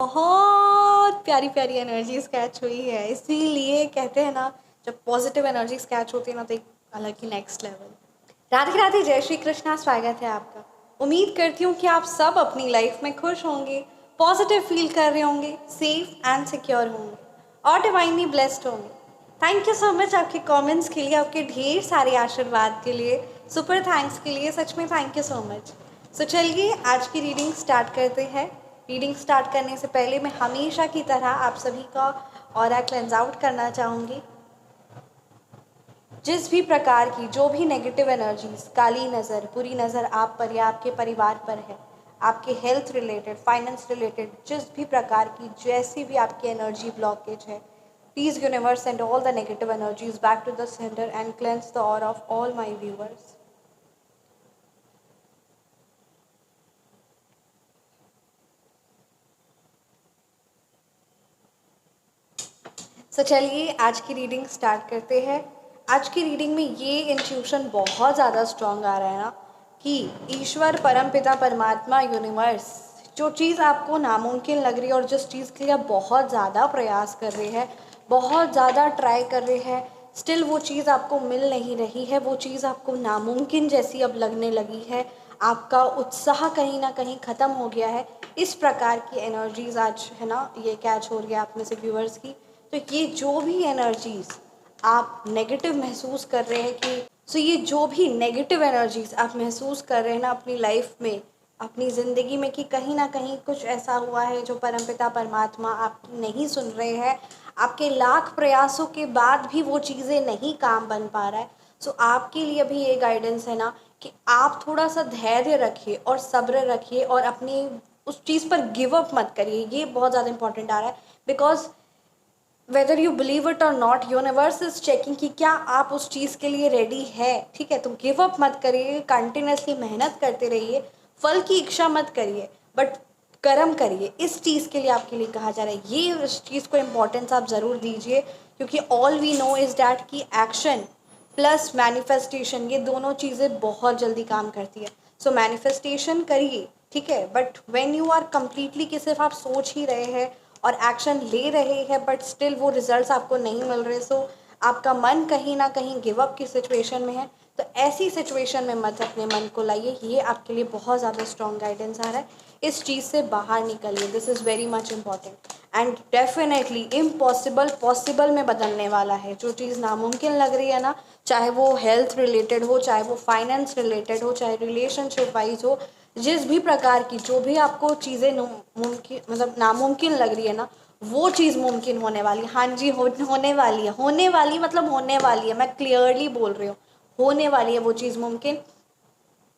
बहुत प्यारी प्यारी एनर्जीज कैच हुई है। इसीलिए कहते हैं ना, जब पॉजिटिव एनर्जीज कैच होती है ना, तो एक अलग ही नेक्स्ट लेवल। राधे राधे, जय श्री कृष्णा, स्वागत है आपका। उम्मीद करती हूँ कि आप सब अपनी लाइफ में खुश होंगे, पॉजिटिव फील कर रहे होंगे, सेफ एंड सिक्योर होंगे और डिवाइनली ब्लेस्ड होंगे। थैंक यू सो मच आपके कमेंट्स के लिए, आपके ढेर सारे आशीर्वाद के लिए, सुपर थैंक्स के लिए, सच में थैंक यू सो मच। सो चलिए आज की रीडिंग स्टार्ट करते हैं। रीडिंग स्टार्ट करने से पहले मैं हमेशा की तरह आप सभी का ऑरा क्लेंस आउट करना चाहूँगी। जिस भी प्रकार की जो भी नेगेटिव एनर्जीज, काली नज़र, बुरी नज़र आप पर या आपके परिवार पर है, आपके हेल्थ रिलेटेड, फाइनेंस रिलेटेड, जिस भी प्रकार की जैसी भी आपकी एनर्जी ब्लॉकेज है, please universe send all the negative energies back to the centre and cleanse the aura of all my viewers. So चलिए आज की रीडिंग स्टार्ट करते हैं। आज की रीडिंग में ये इंट्यूशन बहुत ज़्यादा स्ट्रॉन्ग आ रहा है ना, कि ईश्वर, परमपिता, परमात्मा, यूनिवर्स, जो चीज़ आपको नामुमकिन लग रही है और जिस चीज़ के लिए आप बहुत ज़्यादा प्रयास कर रहे हैं, बहुत ज़्यादा ट्राई कर रहे हैं, स्टिल वो चीज़ आपको मिल नहीं रही है, वो चीज़ आपको नामुमकिन जैसी अब लगने लगी है, आपका उत्साह कहीं ना कहीं ख़त्म हो गया है। इस प्रकार की एनर्जीज आज है ना, ये कैच हो रही है आप में से व्यूअर्स की। तो ये जो भी एनर्जीज आप नेगेटिव महसूस कर रहे हैं कि ये जो भी नेगेटिव एनर्जीज आप महसूस कर रहे हैं ना अपनी लाइफ में, अपनी ज़िंदगी में, कि कहीं ना कहीं कुछ ऐसा हुआ है जो परमपिता परमात्मा आपकी नहीं सुन रहे हैं, आपके लाख प्रयासों के बाद भी वो चीज़ें नहीं काम बन पा रहा है। सो आपके लिए भी ये गाइडेंस है ना, कि आप थोड़ा सा धैर्य रखिए और सब्र रखिए और अपनी उस चीज़ पर गिव अप मत करिए। ये बहुत ज़्यादा इंपॉर्टेंट आ रहा है, because whether you believe it और नॉट, यूनिवर्स इज चेकिंग कि क्या आप उस चीज़ के लिए रेडी है। ठीक है, तो गिव अप मत करिए, कंटिन्यूसली मेहनत करते रहिए, फल की इच्छा मत करिए, बट कर्म करिए। इस चीज़ के लिए आपके लिए कहा जा रहा है, ये इस चीज़ को इम्पोर्टेंस आप ज़रूर दीजिए, क्योंकि all we know is that कि एक्शन प्लस मैनिफेस्टेशन, ये दोनों चीज़ें बहुत जल्दी काम करती है। सो मैनिफेस्टेशन करिए, ठीक है, but when you are completely कि सिर्फ आप सोच ही रहे हैं और एक्शन ले रहे हैं बट स्टिल वो रिजल्ट्स आपको नहीं मिल रहे, सो आपका मन कहीं ना कहीं गिव अप की सिचुएशन में है, तो ऐसी सिचुएशन में मत अपने मन को लाइए। ये आपके लिए बहुत ज़्यादा स्ट्रॉन्ग गाइडेंस आ रहा है, इस चीज़ से बाहर निकलिए। This is very much important and definitely impossible possible में बदलने वाला है। जो चीज़ नामुमकिन लग रही है ना, चाहे वो हेल्थ रिलेटेड हो, चाहे वो फाइनेंस रिलेटेड हो, चाहे रिलेशनशिप वाइज हो, जिस भी प्रकार की जो भी आपको चीज़ें मुमकिन मतलब नामुमकिन लग रही है ना, वो चीज़ मुमकिन होने वाली है। हाँ जी, होने वाली है, होने वाली मतलब होने वाली है, मैं क्लियरली बोल रही हूँ, होने वाली है वो चीज़ मुमकिन।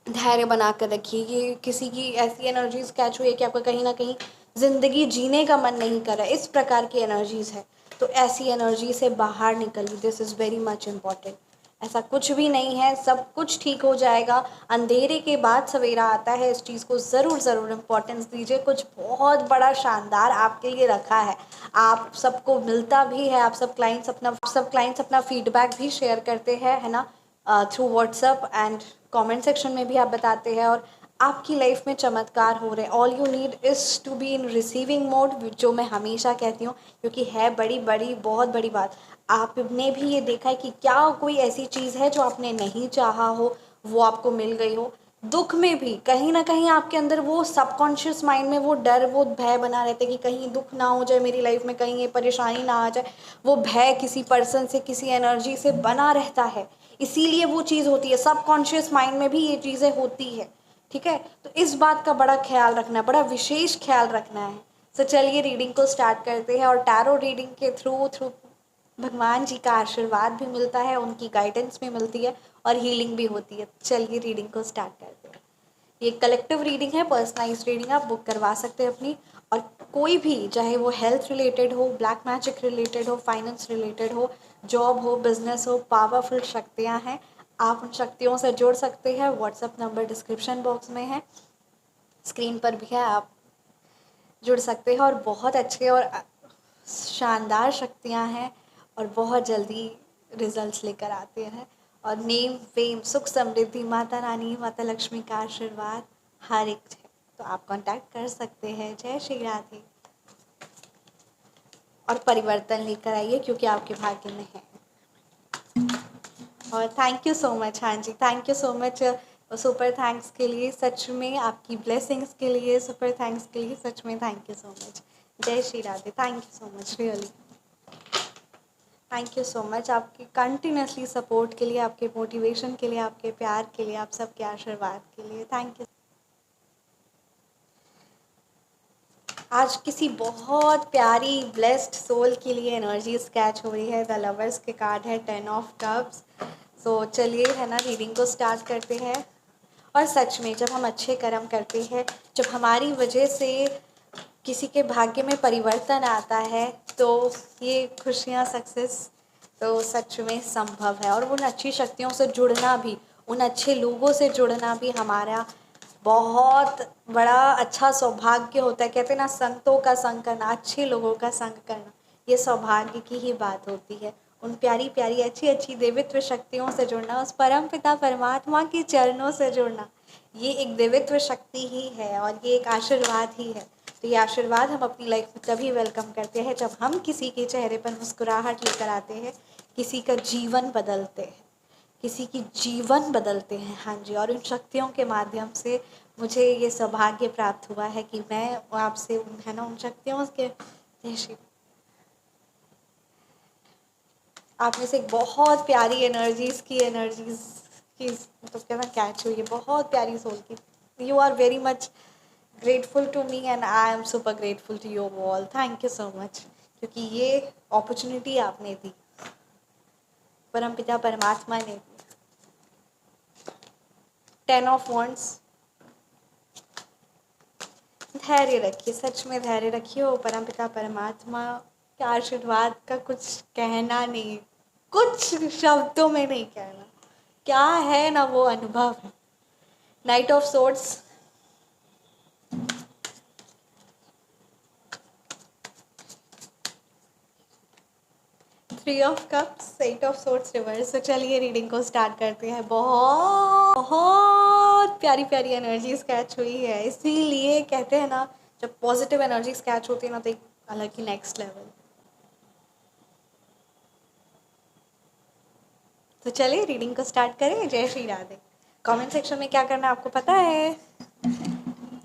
धैर्य बना कर रखिए। ये किसी की ऐसी एनर्जीज कैच हुई है कि आपका कहीं ना कहीं ज़िंदगी जीने का मन नहीं कर रहा है, इस प्रकार की एनर्जीज है, तो ऐसी एनर्जी से बाहर निकलिए। This is very much important. ऐसा कुछ भी नहीं है, सब कुछ ठीक हो जाएगा। अंधेरे के बाद सवेरा आता है, इस चीज़ को ज़रूर ज़रूर इम्पोर्टेंस दीजिए। कुछ बहुत बड़ा शानदार आपके लिए रखा है, आप सबको मिलता भी है। आप सब क्लाइंट्स अपना फीडबैक भी शेयर करते हैं, है ना, through WhatsApp and comment section में भी आप बताते हैं, और आपकी लाइफ में चमत्कार हो रहे हैं। All you need is to be in receiving mode, जो मैं हमेशा कहती हूँ, क्योंकि है बड़ी बड़ी बहुत बड़ी बात। आपने भी ये देखा है कि क्या कोई ऐसी चीज़ है जो आपने नहीं चाहा हो, वो आपको मिल गई हो। दुख में भी कहीं ना कहीं आपके अंदर वो सबकॉन्शियस माइंड में वो डर, वो भय बना रहता है कि कहीं दुख ना हो जाए मेरी लाइफ में, कहीं ये परेशानी ना आ जाए। वो भय किसी पर्सन से, किसी एनर्जी से बना रहता है, इसीलिए वो चीज़ होती है। सबकॉन्शियस माइंड में भी ये चीज़ें होती है, ठीक है। तो इस बात का बड़ा ख्याल रखना है, बड़ा विशेष ख्याल रखना है। तो चलिए रीडिंग को स्टार्ट करते हैं, और टैरो रीडिंग के थ्रू थ्रू भगवान जी का आशीर्वाद भी मिलता है, उनकी गाइडेंस भी मिलती है और हीलिंग भी होती है। चलिए रीडिंग को स्टार्ट करते हैं। ये कलेक्टिव रीडिंग है, पर्सनलाइज रीडिंग आप बुक करवा सकते हैं अपनी। और कोई भी, चाहे वो हेल्थ रिलेटेड हो, ब्लैक मैजिक रिलेटेड हो, फाइनेंस रिलेटेड हो, जॉब हो, बिजनेस हो, पावरफुल शक्तियाँ हैं, आप उन शक्तियों से जुड़ सकते हैं। व्हाट्सएप नंबर डिस्क्रिप्शन बॉक्स में है, स्क्रीन पर भी है, आप जुड़ सकते हैं। और बहुत अच्छे और शानदार शक्तियाँ हैं, और बहुत जल्दी रिजल्ट्स लेकर आते हैं। और नेम फेम सुख समृद्धि, माता रानी माता लक्ष्मी का आशीर्वाद हर एक है, तो आप कांटेक्ट कर सकते हैं। जय श्री राधे। और परिवर्तन लेकर आइए, क्योंकि आपके भाग्य में है। और थैंक यू सो मच। हाँ जी, thank you so much super thanks के लिए, सच में आपकी ब्लेसिंग्स के लिए, सुपर थैंक्स के लिए, सच में थैंक यू सो मच। जय Shri Radhe. Thank you so much, really thank you so much आपके कंटिन्यूसली सपोर्ट के लिए, आपके मोटिवेशन के लिए, आपके प्यार के लिए, आप सबके आशीर्वाद के लिए। Thank you. आज किसी बहुत प्यारी ब्लेस्ड सोल के लिए एनर्जी स्केच हो रही है। द लवर्स के कार्ड है 10 ऑफ कप्स। सो चलिए है ना, रीडिंग को स्टार्ट करते हैं। और सच में जब हम अच्छे कर्म करते हैं, जब हमारी वजह से किसी के भाग्य में परिवर्तन आता है, तो ये खुशियाँ, सक्सेस तो सच में संभव है। और उन अच्छी शक्तियों से जुड़ना भी, उन अच्छे लोगों से जुड़ना भी हमारा बहुत बड़ा अच्छा सौभाग्य होता है। कहते हैं ना, संतों का संग करना, अच्छे लोगों का संग करना, ये सौभाग्य की ही बात होती है। उन प्यारी प्यारी अच्छी अच्छी देवित्व शक्तियों से जुड़ना, उस परम पिता परमात्मा के चरणों से जुड़ना, ये एक देवित्व शक्ति ही है और ये एक आशीर्वाद ही है। तो ये आशीर्वाद हम अपनी लाइफ में तभी वेलकम करते हैं जब हम किसी के चेहरे पर मुस्कुराहट लेकर आते हैं, किसी का जीवन बदलते हैं, किसी की जीवन बदलते हैं। हाँ जी, और उन शक्तियों के माध्यम से मुझे ये सौभाग्य प्राप्त हुआ है कि मैं आपसे है ना, उन शक्तियों के आप में से एक बहुत प्यारी एनर्जीज़ की मतलब क्या ना कैच हुई है, बहुत प्यारी सोल की। You are very much grateful to me and I am super grateful to you all. Thank you so much, क्योंकि ये अपॉर्चुनिटी आपने दी, परमपिता परमात्मा ने दी। 10 ऑफ वॉन्ड्स। धैर्य रखिए, सच में धैर्य रखिए। वो परमपिता परमात्मा के आशीर्वाद का कुछ कहना नहीं, कुछ शब्दों में नहीं कहना, क्या है ना वो अनुभव है। Night of swords, 3 of cups, 8 of swords reverse. तो चलिए रीडिंग को स्टार्ट करते हैं। बहुत बहुत प्यारी प्यारी एनर्जी स्केच हुई है, इसीलिए कहते हैं ना, जब पॉजिटिव एनर्जी स्केच होती है ना, तो एक अलग ही नेक्स्ट लेवल। तो चलिए रीडिंग को स्टार्ट करें। जय श्री राधे। कमेंट सेक्शन में क्या करना है आपको पता है।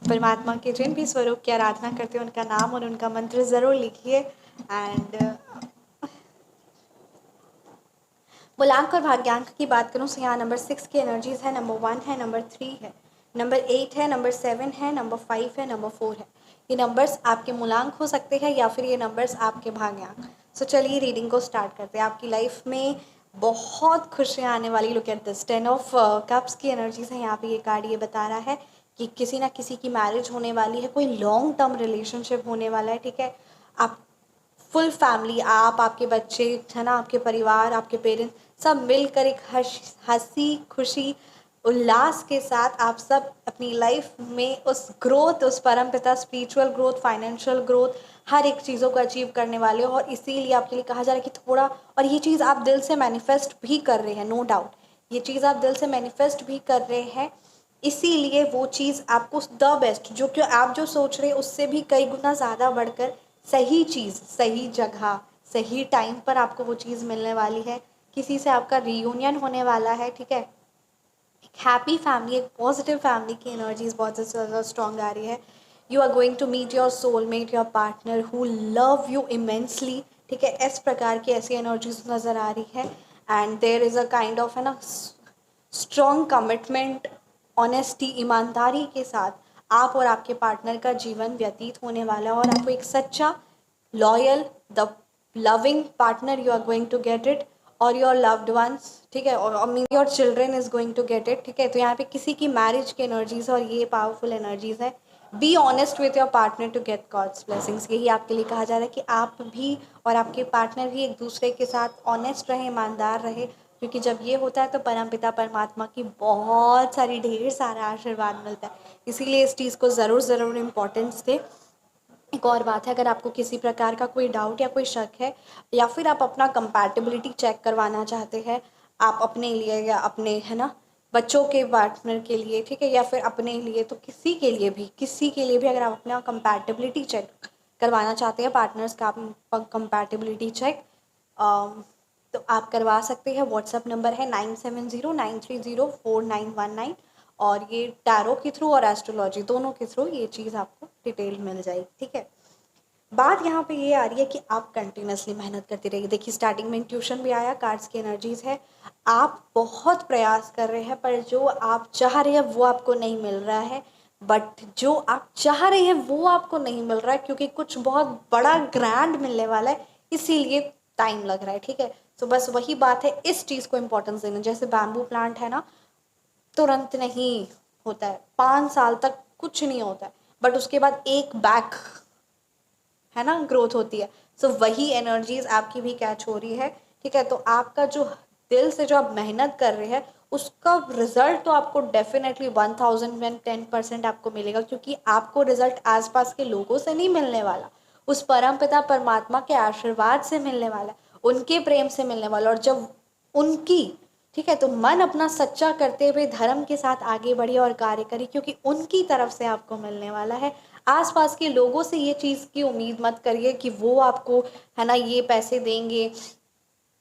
परमात्मा के जिन भी स्वरूप की आराधना करते हैं, उनका नाम और उनका मंत्र ज़रूर लिखिए। एंड मूलांक और भाग्यांक की बात करूँ तो यहाँ नंबर 6 की एनर्जीज है, नंबर 1 है, नंबर 3 है, नंबर 8 है, नंबर 7 है, नंबर 5 है, नंबर 4 है। ये नंबर्स आपके मूलांक हो सकते हैं या फिर ये नंबर्स आपके भाग्यांक। सो चलिए रीडिंग को स्टार्ट करते हैं। आपकी लाइफ में बहुत खुशियाँ आने वाली। Look at this 10 of cups की एनर्जीज है यहाँ पे। ये कार्ड ये बता रहा है कि किसी ना किसी की मैरिज होने वाली है, कोई लॉन्ग टर्म रिलेशनशिप होने वाला है, ठीक है। आप फुल फैमिली, आप, आपके बच्चे है ना, आपके परिवार, आपके पेरेंट्स सब मिलकर एक हंसी खुशी उल्लास के साथ आप सब अपनी लाइफ में उस ग्रोथ, उस परमपिता स्पिरिचुअल ग्रोथ, फाइनेंशियल ग्रोथ, हर एक चीज़ों को अचीव करने वाले हो। और इसीलिए आपके लिए कहा जा रहा है कि थोड़ा, और ये चीज़ आप दिल से मैनिफेस्ट भी कर रहे हैं, नो डाउट, ये चीज़ आप दिल से मैनिफेस्ट भी कर रहे हैं। इसीलिए वो चीज़ आपको द बेस्ट, जो कि आप जो सोच रहे हैं उससे भी कई गुना ज़्यादा बढ़कर सही चीज़, सही जगह, सही टाइम पर आपको वो चीज़ मिलने वाली है। किसी से आपका रीयूनियन होने वाला है, ठीक है। एक हैप्पी फैमिली, एक पॉजिटिव फैमिली की एनर्जीज बहुत ज़्यादा स्ट्रॉन्ग आ रही है। You are going to meet your soulmate, your partner who love you immensely, ठीक है। इस प्रकार की ऐसी एनर्जीज नज़र आ रही है। And there is a kind of है ना स्ट्रॉन्ग कमिटमेंट, ऑनेस्टी, ईमानदारी के साथ आप और आपके पार्टनर का जीवन व्यतीत होने वाला है। और आपको एक सच्चा, loyal, the loving partner you are going to get it, और योर लव्ड वंस, ठीक है, और mean your children is going to get it, ठीक है। तो यहाँ पे किसी की मैरिज की एनर्जीज और ये पावरफुल एनर्जीज है। Be honest with your partner to get God's blessings. यही आपके लिए कहा जा रहा है कि आप भी और आपके पार्टनर भी एक दूसरे के साथ ऑनेस्ट रहे, ईमानदार रहे, क्योंकि जब ये होता है तो परमपिता परमात्मा की बहुत सारी, ढेर सारा आशीर्वाद मिलता है। इसीलिए इस चीज़ को ज़रूर ज़रूर इम्पोर्टेंस दें। एक और बात है, अगर आपको किसी प्रकार का कोई डाउट या कोई शक है, या फिर आप अपना कंपैटिबिलिटी चेक करवाना चाहते हैं, आप अपने लिए या अपने है ना बच्चों के पार्टनर के लिए, ठीक है, या फिर अपने लिए, तो किसी के लिए भी, किसी के लिए भी अगर आप अपना कंपैटिबिलिटी चेक करवाना चाहते हैं पार्टनर्स का कंपैटिबिलिटी चेक, तो आप करवा सकते हैं। व्हाट्सएप नंबर है 9709304919, और ये टैरो के थ्रू और एस्ट्रोलॉजी दोनों के थ्रू ये चीज़ आपको डिटेल मिल जाएगी, ठीक है। बात यहाँ पे ये आ रही है कि आप कंटिन्यूसली मेहनत करते रहिए। देखिए स्टार्टिंग में ट्यूशन भी आया, कार्ड्स की एनर्जीज है, आप बहुत प्रयास कर रहे हैं पर जो आप चाह रहे हैं वो आपको नहीं मिल रहा है। बट जो आप चाह रहे हैं वो आपको नहीं मिल रहा है क्योंकि कुछ बहुत बड़ा ग्रैंड मिलने वाला है, इसीलिए टाइम लग रहा है, ठीक है। तो बस वही बात है, इस चीज़ को इम्पोर्टेंस देना। जैसे बैम्बू प्लांट है ना, तुरंत नहीं होता है, 5 साल तक कुछ नहीं होता है, बट उसके बाद एक बैक है ना ग्रोथ होती है। सो वही एनर्जीज आपकी भी कैच हो रही है, ठीक है। तो आपका जो दिल से जो आप मेहनत कर रहे हैं उसका रिजल्ट तो आपको डेफिनेटली 1010% आपको मिलेगा, क्योंकि आपको रिजल्ट आसपास के लोगों से नहीं मिलने वाला, उस परम पिता परमात्मा के आशीर्वाद से मिलने वाला, उनके प्रेम से मिलने वाला। और जब उनकी, ठीक है, तो मन अपना सच्चा करते हुए धर्म के साथ आगे बढ़िए और कार्य करिए, क्योंकि उनकी तरफ से आपको मिलने वाला है। आसपास के लोगों से ये चीज़ की उम्मीद मत करिए कि वो आपको है ना ये पैसे देंगे,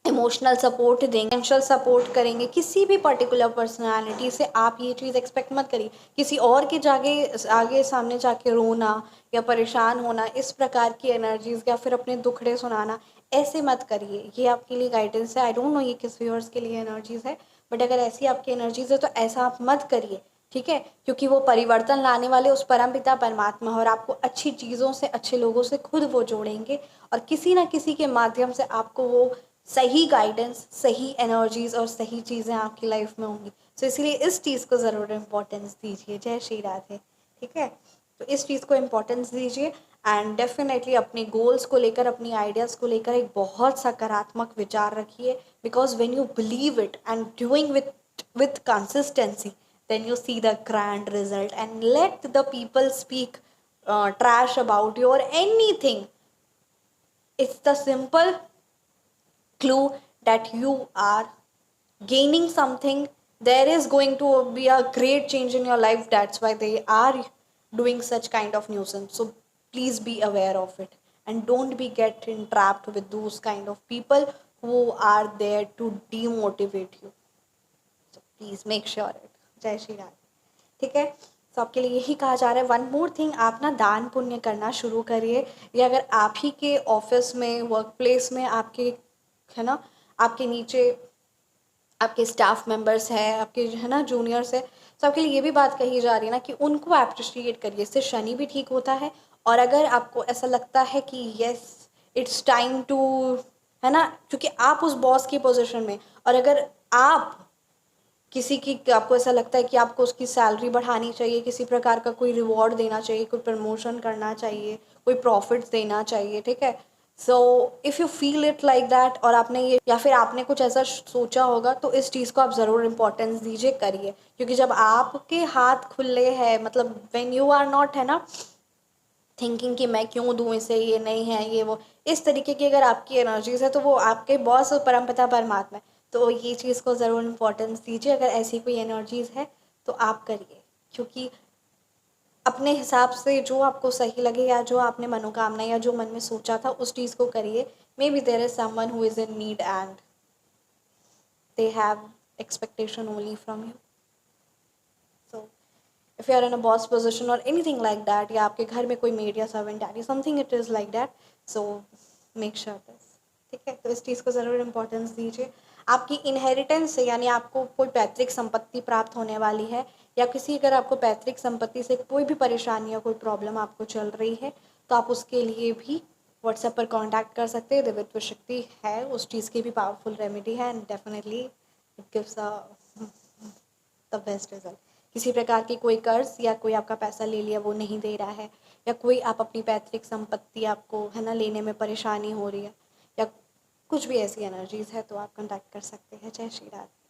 इमोशनल सपोर्ट देंगे, फाइनेंशियल सपोर्ट करेंगे। किसी भी पर्टिकुलर पर्सनालिटी से आप ये चीज़ एक्सपेक्ट मत करिए। किसी और के जागे आगे सामने जाके रोना या परेशान होना, इस प्रकार की एनर्जीज, या फिर अपने दुखड़े सुनाना, ऐसे मत करिए। ये आपके लिए गाइडेंस है। आई डोंट नो ये किस व्यूअर्स के लिए एनर्जीज है, बट अगर ऐसी आपकी एनर्जीज है तो ऐसा आप मत करिए, ठीक है। क्योंकि वो परिवर्तन लाने वाले उस परमपिता परमात्मा, और आपको अच्छी चीज़ों से, अच्छे लोगों से खुद वो जोड़ेंगे, और किसी ना किसी के माध्यम से आपको वो सही गाइडेंस, सही एनर्जीज और सही चीज़ें आपकी लाइफ में होंगी। तो इसलिए इस चीज़ को ज़रूर इम्पोर्टेंस दीजिए। जय श्री राधे, ठीक है। तो इस चीज़ को इम्पोर्टेंस दीजिए, एंड डेफिनेटली अपने गोल्स को लेकर, अपनी आइडियाज़ को लेकर एक बहुत सकारात्मक विचार रखिए, because when you believe it and doing with consistency, then you see the grand result, and let the people speak trash about you or anything. It's the simple clue that you are gaining something. There is going to be a great change in your life. That's why they are doing such kind of nuisance. So please be aware of it, and don't be get entrapped with those kind of people who are there to demotivate you. So please make sure it. जय श्री राम, ठीक है। तो आपके लिए यही कहा जा रहा है। वन मोर थिंग, आप ना दान पुण्य करना शुरू करिए, या अगर आप ही के ऑफिस में, वर्क प्लेस में आपके है ना, आपके नीचे आपके स्टाफ मेंबर्स हैं, आपके है ना जूनियर्स है, तो आपके लिए ये भी बात कही जा रही है ना कि उनको अप्रिशिएट करिए, इससे शनि भी ठीक होता है। और अगर आपको ऐसा लगता है कि यस इट्स टाइम टू, है ना, क्योंकि आप उस बॉस की पोजीशन में, और अगर आप किसी की, आपको ऐसा लगता है कि आपको उसकी सैलरी बढ़ानी चाहिए, किसी प्रकार का कोई रिवॉर्ड देना चाहिए, कोई प्रमोशन करना चाहिए, कोई प्रॉफिट्स देना चाहिए, ठीक है। So if you feel it like that, और आपने ये, या फिर आपने कुछ ऐसा सोचा होगा, तो इस चीज़ को आप ज़रूर इम्पोर्टेंस दीजिए, करिए। क्योंकि जब आपके हाथ खुले हैं, मतलब व्हेन यू आर नॉट, है ना, थिंकिंग कि मैं क्यों दूँ इसे, ये नहीं है, ये वो, इस तरीके की अगर आपकी एनर्जीज है, तो वो आपके बॉस और परमपिता परमात्मा है। तो ये चीज़ को ज़रूर इम्पोर्टेंस दीजिए। अगर ऐसी कोई एनर्जीज है तो आप करिए, क्योंकि अपने हिसाब से जो आपको सही लगे, या जो आपने मनोकामना या जो मन में सोचा था उस चीज़ को करिए। May be there is someone who is in need and they have expectation only from you. So if you are in a boss position or anything like that, या आपके घर में कोई maid या servant daddy, something it is like that, so make sure this, ठीक है। तो इस चीज़ को ज़रूर इम्पोर्टेंस दीजिए। आपकी इनहेरिटेंस से, यानी आपको कोई पैतृक संपत्ति प्राप्त होने वाली है, या किसी, अगर आपको पैतृक संपत्ति से कोई भी परेशानी या कोई प्रॉब्लम आपको चल रही है, तो आप उसके लिए भी व्हाट्सएप पर कांटेक्ट कर सकते हैं। दिव्यत्व शक्ति है, उस चीज़ की भी पावरफुल रेमेडी है, and definitely it gives the best result. किसी प्रकार की कोई कर्ज या कोई आपका पैसा ले लिया वो नहीं दे रहा है, या कोई आप अपनी पैतृक संपत्ति आपको, है ना, लेने में परेशानी हो रही है, या कुछ भी ऐसी एनर्जीज है, तो आप कांटेक्ट कर सकते हैं। जय Shri Radhe.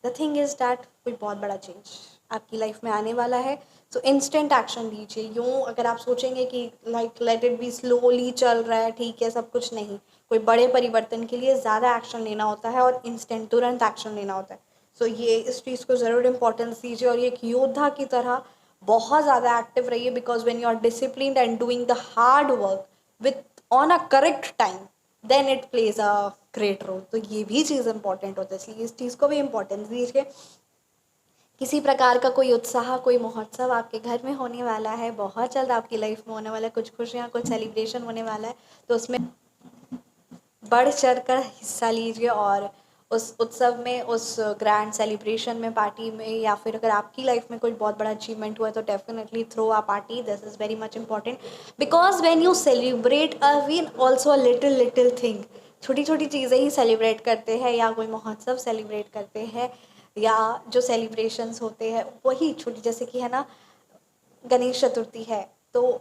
The thing is that कोई बहुत बड़ा चेंज आपकी लाइफ में आने वाला है, सो इंस्टेंट एक्शन लीजिए। यूँ अगर आप सोचेंगे कि like let it be, slowly चल रहा है, ठीक है सब कुछ, नहीं, कोई बड़े परिवर्तन के लिए ज़्यादा एक्शन लेना होता है, और इंस्टेंट तुरंत एक्शन लेना होता है। सो ये इस चीज़ को ज़रूर इम्पोर्टेंस दीजिए, और ये एक योद्धा की तरह बहुत ज़्यादा एक्टिव रहिए, because when you are disciplined and doing the hard work with on a correct time, then it plays a great role. तो ये भी चीज़ इंपॉर्टेंट होता है, इसलिए इस चीज़ को भी इम्पोर्टेंस दीजिए। किसी प्रकार का कोई उत्साह, कोई महोत्सव आपके घर में होने वाला है, बहुत जल्द आपकी लाइफ में होने वाला है, कुछ खुशियाँ, कुछ सेलिब्रेशन होने वाला है, तो उसमें बढ़ चढ़ कर हिस्सा लीजिए। और उस उत्सव में, उस ग्रैंड सेलिब्रेशन में, पार्टी में, या फिर अगर आपकी लाइफ में कोई बहुत बड़ा अचीवमेंट हुआ है तो definitely throw a party, this is very much important. Because when you celebrate a win also a little little thing, छोटी छोटी चीज़ें ही सेलिब्रेट करते हैं, या कोई महोत्सव सेलिब्रेट करते हैं, या जो सेलिब्रेशंस होते हैं वही छोटी, जैसे कि है ना गणेश चतुर्थी है, तो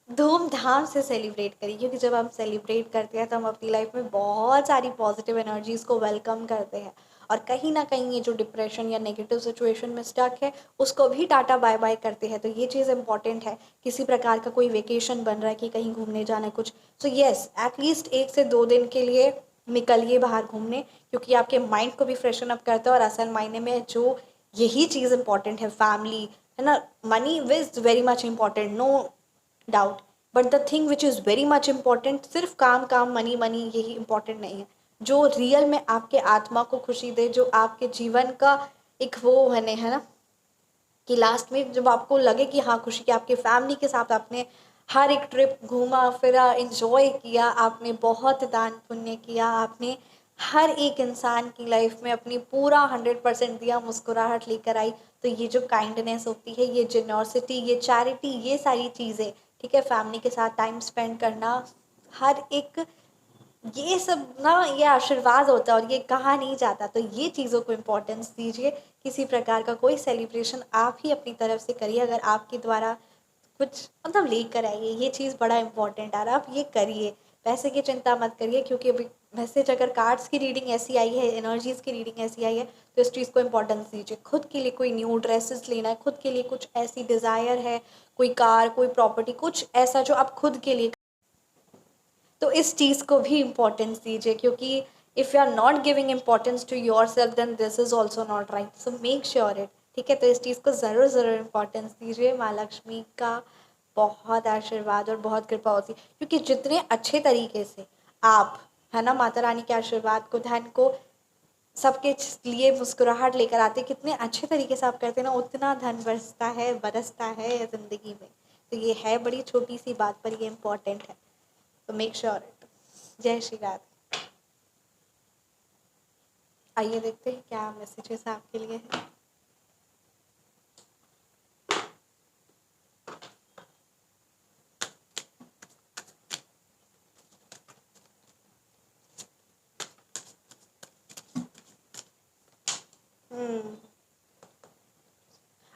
धूमधाम से सेलिब्रेट करिए, क्योंकि जब हम सेलिब्रेट करते हैं तो हम अपनी लाइफ में बहुत सारी पॉजिटिव एनर्जीज़ को वेलकम करते हैं, और कहीं ना कहीं ये जो डिप्रेशन या नेगेटिव सिचुएशन में स्टक है उसको भी टाटा बाय बाय करते हैं। तो ये चीज़ इंपॉर्टेंट है। किसी प्रकार का कोई वेकेशन बन रहा है कि कहीं घूमने जाना है कुछ, सो येस, एटलीस्ट 1 से 2 दिन के लिए निकलिए बाहर घूमने, क्योंकि आपके माइंड को भी फ्रेशन अप करता है। और असल मायने में जो यही चीज़ इंपॉर्टेंट है, फैमिली है ना, money is very much important, no doubt, but the thing which is very much important, सिर्फ काम काम मनी मनी यही इम्पॉर्टेंट नहीं है। जो रियल में आपके आत्मा को खुशी दे, जो आपके जीवन का एक वो है ना, कि लास्ट में जब आपको लगे कि हाँ खुशी, कि आपके फैमिली के साथ आपने हर एक ट्रिप घूमा फिरा, इंजॉय किया, आपने बहुत दान पुण्य किया, आपने हर एक इंसान की लाइफ में अपनी पूरा 100% दिया, मुस्कुराहट लेकर आई। तो ये जो काइंडनेस होती है, ये जेनोसिटी, ये चैरिटी, ये सारी चीज़ें, ठीक है, फैमिली के साथ टाइम स्पेंड करना, हर एक, ये सब ना ये आशीर्वाद होता है और ये कहा नहीं जाता। तो ये चीज़ों को इम्पोर्टेंस दीजिए। किसी प्रकार का कोई सेलिब्रेशन आप ही अपनी तरफ से करिए, अगर आपके द्वारा कुछ मतलब लेकर आइए, ये चीज़ बड़ा इंपॉर्टेंट है, आप ये करिए। पैसे की चिंता मत करिए, क्योंकि अभी मैसेज अगर कार्ड्स की रीडिंग ऐसी आई है, एनर्जीज़ की रीडिंग ऐसी आई है, तो इस चीज़ को इम्पोर्टेंस दीजिए। खुद के लिए कोई न्यू ड्रेसेस लेना है, खुद के लिए कुछ ऐसी डिज़ायर है, कोई कार, कोई प्रॉपर्टी, कुछ ऐसा जो आप खुद के लिए, तो इस चीज़ को भी इम्पोर्टेंस दीजिए, क्योंकि if you are not giving importance to your self then this is also not right, so make sure it, ठीक है। तो इस चीज़ को ज़रूर ज़रूर इम्पोर्टेंस दीजिए। माँ लक्ष्मी का बहुत आशीर्वाद और बहुत कृपा होती है, क्योंकि जितने अच्छे तरीके से आप, है ना, माता रानी के आशीर्वाद को, धन को सबके लिए मुस्कुराहट लेकर आते, कितने अच्छे तरीके से आप करते हैं ना, उतना धन बरसता है ज़िंदगी में। तो ये है बड़ी छोटी सी बात, पर ये इम्पोर्टेंट है, तो मेक श्योर इट। जय श्री राधे। आइए देखते हैं क्या मैसेजेस आपके लिए है।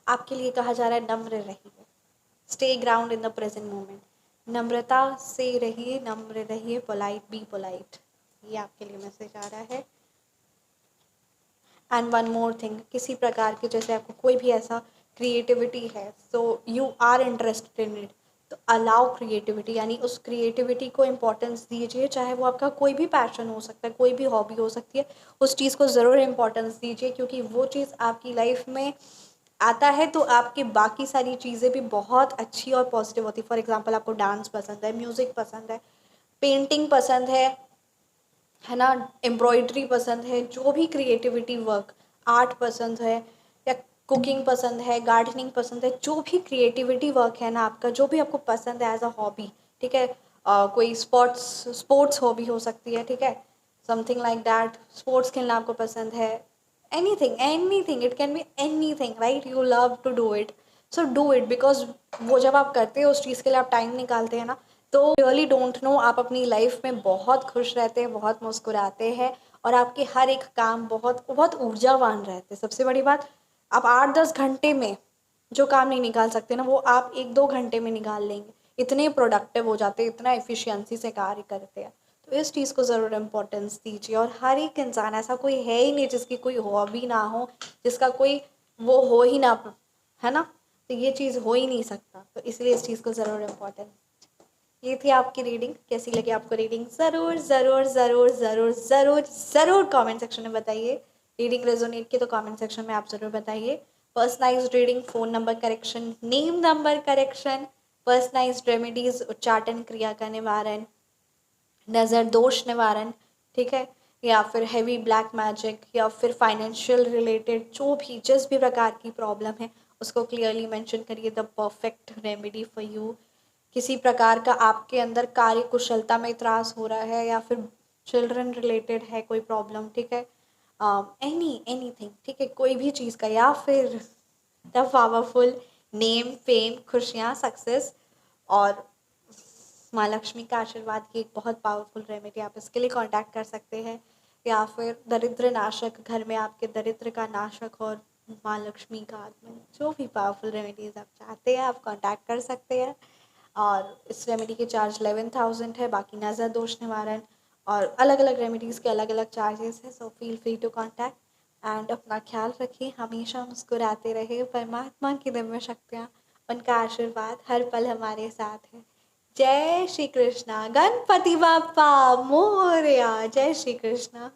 आपके लिए कहा जा रहा है नम्र रहिए, stay ground in the present moment, नम्रता से रहिए, नम्र रहिए, पोलाइट, बी पोलाइट, ये आपके लिए मैसेज आ रहा है। एंड वन मोर थिंग, किसी प्रकार की, जैसे आपको कोई भी ऐसा क्रिएटिविटी है, so you are interested in it, तो अलाउ क्रिएटिविटी, यानी उस क्रिएटिविटी को इम्पोर्टेंस दीजिए। चाहे वो आपका कोई भी पैशन हो सकता है, कोई भी हॉबी हो सकती है, उस चीज़ को ज़रूर इम्पोर्टेंस दीजिए, क्योंकि वो चीज़ आपकी लाइफ में आता है तो आपकी बाकी सारी चीज़ें भी बहुत अच्छी और पॉजिटिव होती है। फॉर एग्जांपल, आपको डांस पसंद है, म्यूज़िक पसंद है, पेंटिंग पसंद है ना, एम्ब्रॉयडरी पसंद है, जो भी क्रिएटिविटी वर्क, आर्ट पसंद है, या कुकिंग पसंद है, गार्डनिंग पसंद है, जो भी क्रिएटिविटी वर्क है ना आपका, जो भी आपको पसंद है एज अ हॉबी, ठीक है, कोई स्पोर्ट्स हॉबी हो सकती है, ठीक है, समथिंग लाइक दैट, स्पोर्ट्स खेलना आपको पसंद है, anything, it can be anything, right, you love to do it, so do it, because वो जब आप करते हो उस चीज़ के लिए, आप टाइम निकालते हैं ना, तो रियली डोंट नो, आप अपनी लाइफ में बहुत खुश रहते हैं, बहुत मुस्कुराते हैं, और आपके हर एक काम बहुत बहुत ऊर्जावान रहते हैं। सबसे बड़ी बात, आप 8-10 घंटे में जो काम नहीं निकाल सकते ना, वो आप 1-2 घंटे में निकाल लेंगे, इतने प्रोडक्टिव हो जाते हैं, इतना एफिशिएंसी से कार्य करते हैं। तो इस चीज़ को ज़रूर इम्पोर्टेंस दीजिए। और हर एक इंसान, ऐसा कोई है ही नहीं जिसकी कोई हॉबी ना हो, जिसका कोई वो हो ही ना, है ना, तो ये चीज़ हो ही नहीं सकता, तो इसलिए इस चीज़ को ज़रूर इम्पोर्टेंस। ये थी आपकी रीडिंग, कैसी लगी आपको रीडिंग, ज़रूर ज़रूर ज़रूर ज़रूर ज़रूर ज़रूर कमेंट सेक्शन में बताइए। रीडिंग रेजोनेट की तो कमेंट सेक्शन में आप ज़रूर बताइए। Personalised reading, phone number correction, name number correction, personalised remedies, उच्चाटन क्रिया का निवारण, नज़र दोष निवारण, ठीक है, या फिर हैवी ब्लैक मैजिक, या फिर फाइनेंशियल रिलेटेड जो भी जिस भी प्रकार की प्रॉब्लम है उसको क्लियरली मेंशन करिए, the perfect remedy for you. किसी प्रकार का आपके अंदर कार्य कुशलता में त्रास हो रहा है, या फिर चिल्ड्रन रिलेटेड है कोई प्रॉब्लम, ठीक है, एनीथिंग, ठीक है, कोई भी चीज़ का, या फिर द पावरफुल नेम, फेम, खुशियाँ, सक्सेस और माँ लक्ष्मी का आशीर्वाद की एक बहुत पावरफुल रेमेडी, आप इसके लिए कांटेक्ट कर सकते हैं। या फिर दरिद्र नाशक, घर में आपके दरिद्र का नाशक और माँ लक्ष्मी का आगमन, जो भी पावरफुल रेमेडीज आप चाहते हैं आप कांटेक्ट कर सकते हैं। और इस रेमेडी के चार्ज 11,000 है, बाकी नज़र दोष निवारण और अलग अलग रेमेडीज़ के अलग अलग चार्जेस हैं। So feel free to contact and अपना ख्याल रखिए, हमेशा मुस्कुराते रहे। परमात्मा की दिव्य शक्तियाँ, उनका आशीर्वाद हर पल हमारे साथ है। जय श्री कृष्णा, गणपति बाप्पा मोरया, जय श्री कृष्णा।